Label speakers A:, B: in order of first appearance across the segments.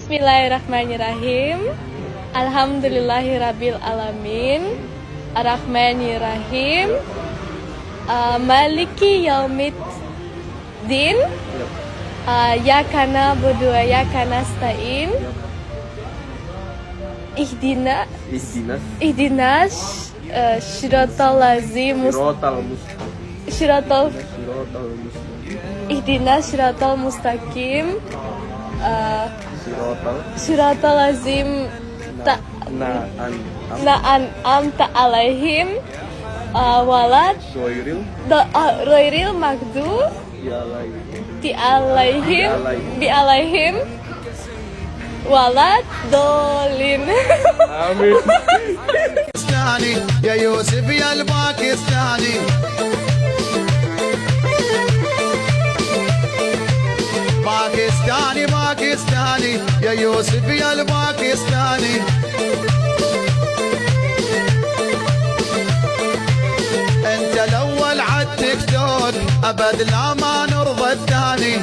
A: Bismillahirrahmanirrahim. Alhamdulillahirabbil alamin. Arrahmanirrahim. Maliki yaumiddin. Iyyaka na'budu wa iyyaka nasta'in. Ihdinas Shiratal mustaqim. Shiratal lazim na'amta alaihim walad ghairil maghdubi alaihim walad dolin.
B: Amin. Ya Yusuf ya al-Pakistani, Pakistani Pakistani, ya Yusuf ya al-Pakistani. انت الاول عالتيك توك ابد لا ما نرضى الثاني.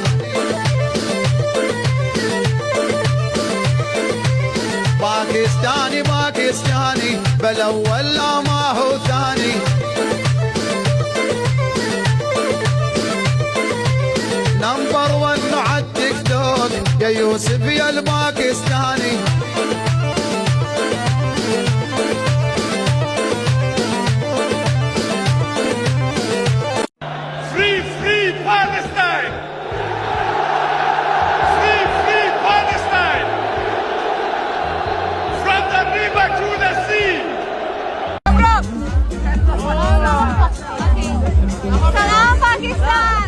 B: باكستاني باكستاني بالاول لا ما هو ثاني. نمبر 1 على التيك توك يا يوسف يا الباكستاني.
C: Free, free Palestine! Free, free Palestine! From the river to the sea!
D: Salam Pakistan!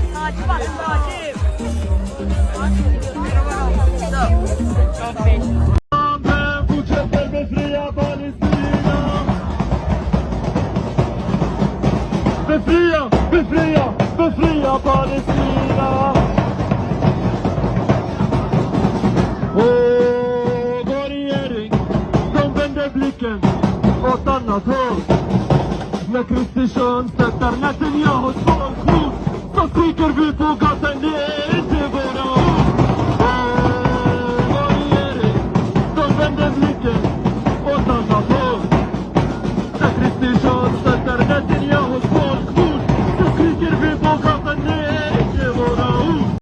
C: Befria Palestina! Oh, vår regering, de vänder blicken åt annat håll. När Kristersson stöttar Netanyahus folkmord, så skriker vi på gatan, det är inte våra ord. Oh, vår regering, de vänder blicken